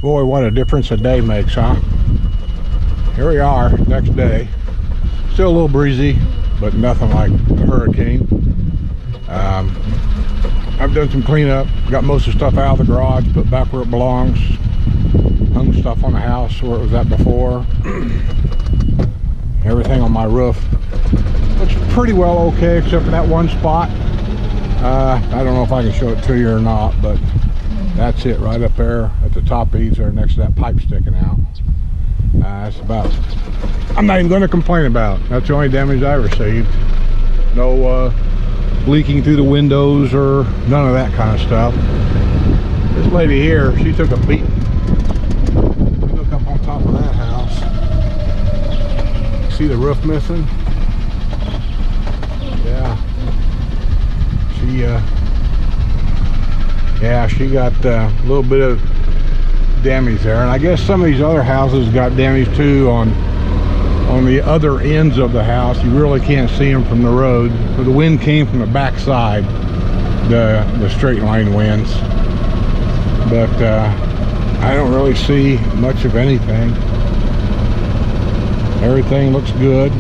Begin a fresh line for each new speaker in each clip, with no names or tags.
Boy, what a difference a day makes, huh? Here we are, next day. Still a little breezy, but nothing like the hurricane. I've done some cleanup, got most of the stuff out of the garage, put back where it belongs, hung stuff on the house where it was at before. Everything on my roof looks pretty well okay, except for that one spot. I don't know if I can show it to you or not, but that's it right up there at the top eaves there next to that pipe sticking out. That's about, I'm not even going to complain about it. That's the only damage I received. No leaking through the windows or none of that kind of stuff. This lady here, she took a beating. Look up on top of that house. See the roof missing? Yeah. She got a little bit of damage there, and I guess some of these other houses got damage too on the other ends of the house. You really can't see them from the road, but the wind came from the back side, the straight line winds. But I don't really see much of anything. Everything looks good.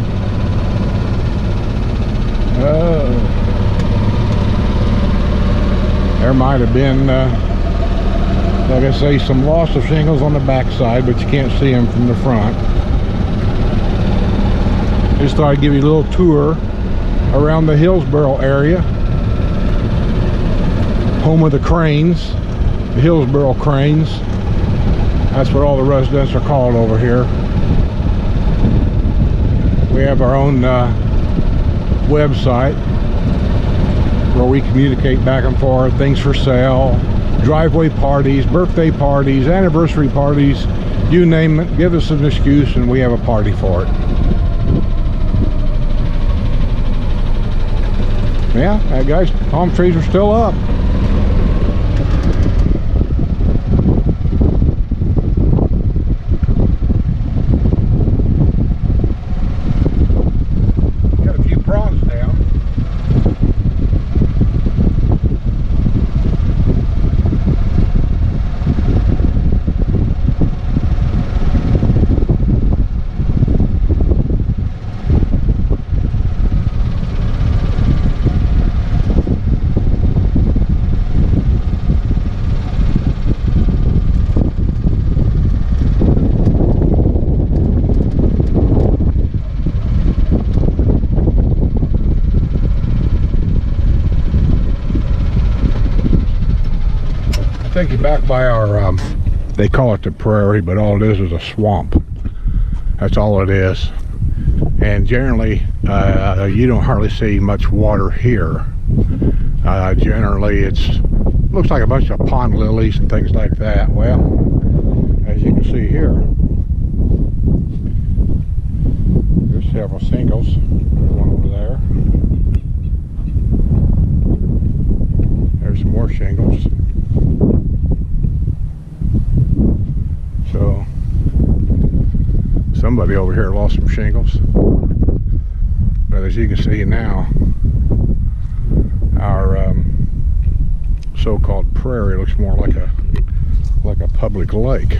There might have been, like I say, some loss of shingles on the back side, but you can't see them from the front. Just thought I'd give you a little tour around the Hillsboro area. Home of the cranes, the Hillsboro cranes. That's what all the residents are called over here. We have our own website where we communicate back and forth, things for sale, driveway parties, birthday parties, anniversary parties, you name it. Give us an excuse and we have a party for it. Yeah, guys, palm trees are still up. Got a few prawns down. Take you back by our, they call it the prairie, but all it is a swamp. That's all it is. And generally, you don't hardly see much water here. Generally, looks like a bunch of pond lilies and things like that. Well, as you can see here, there's several singles. There's one over there. There's some more shingles. So somebody over here lost some shingles, but as you can see now, our so-called prairie looks more like a public lake.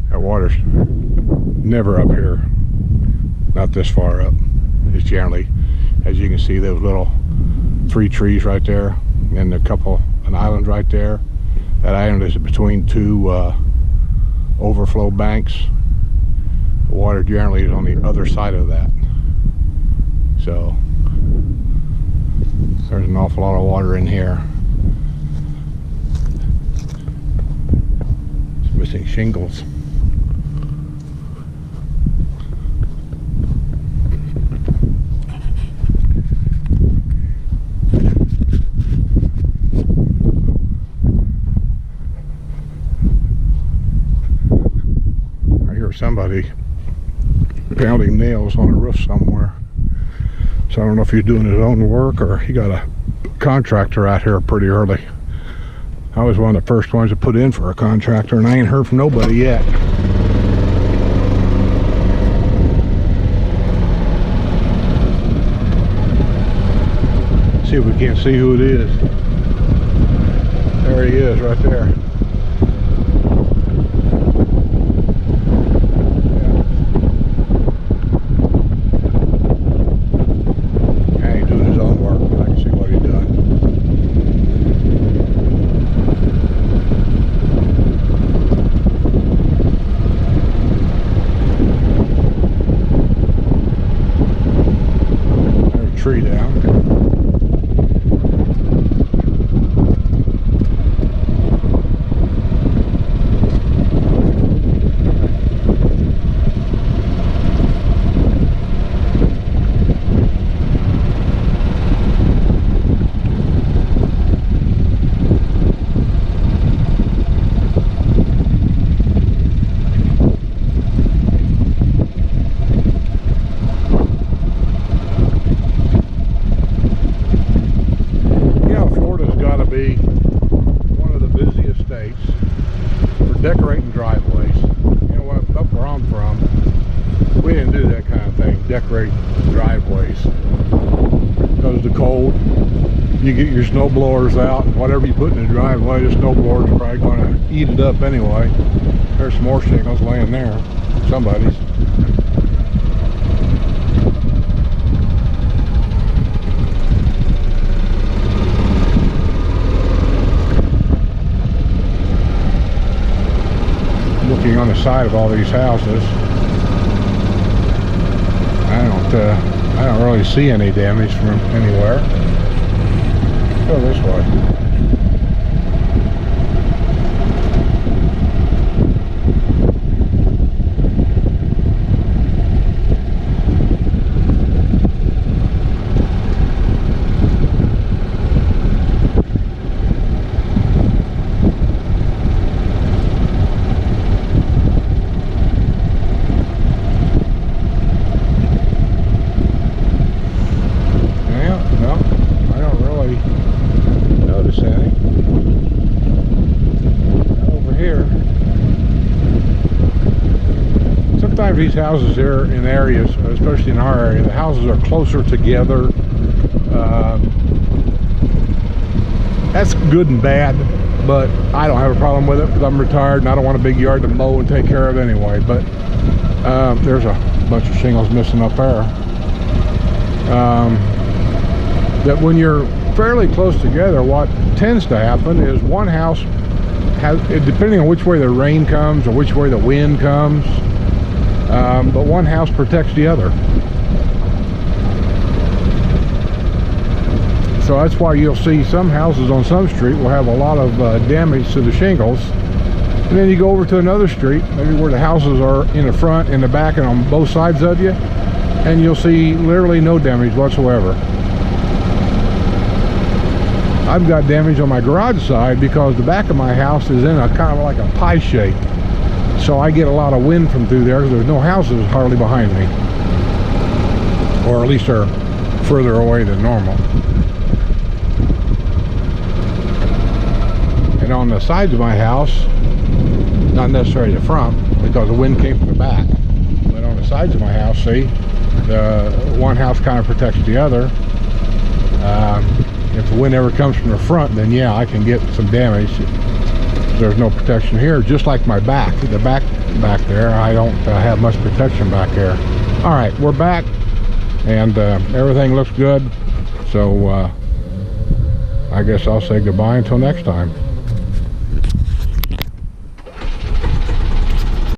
That water's never up here, not this far up. It's generally, as you can see, those little 3 trees right there and an island right there. That island is between 2 overflow banks. The water generally is on the other side of that. So there's an awful lot of water in here. It's missing shingles. Somebody pounding nails on a roof somewhere. So I don't know if he's doing his own work or he got a contractor out here pretty early. I was one of the first ones to put in for a contractor, and I ain't heard from nobody yet. See if we can't see who it is. There he is right there. Yeah, he's doing his own work. I can see what he's doing. There's a tree down. Be one of the busiest states for decorating driveways. You know what, up where I'm from, we didn't do that kind of thing, decorate driveways. Because of the cold, you get your snow blowers out, and whatever you put in the driveway, the snow blowers are probably going to eat it up anyway. There's some more shingles laying there, somebody's. Looking on the side of all these houses, I don't really see any damage from anywhere. Go this way. Sometimes these houses there in areas, especially in our area, the houses are closer together. That's good and bad, but I don't have a problem with it because I'm retired and I don't want a big yard to mow and take care of anyway. But there's a bunch of shingles missing up there. That when you're fairly close together, what tends to happen is one house has, depending on which way the rain comes or which way the wind comes, but one house protects the other. So that's why you'll see some houses on some street will have a lot of damage to the shingles, and then you go over to another street, maybe where the houses are in the front, in the back, and on both sides of you, and you'll see literally no damage whatsoever. I've got damage on my garage side because the back of my house is in a kind of like a pie shape. So I get a lot of wind from through there because there's no houses hardly behind me. Or at least they're further away than normal. And on the sides of my house, not necessarily the front, because the wind came from the back. But on the sides of my house, see, the one house kind of protects the other. If the wind ever comes from the front, then yeah, I can get some damage. There's no protection here, just like my back. The back there, I don't have much protection back there. All right, we're back, and everything looks good. So I guess I'll say goodbye until next time.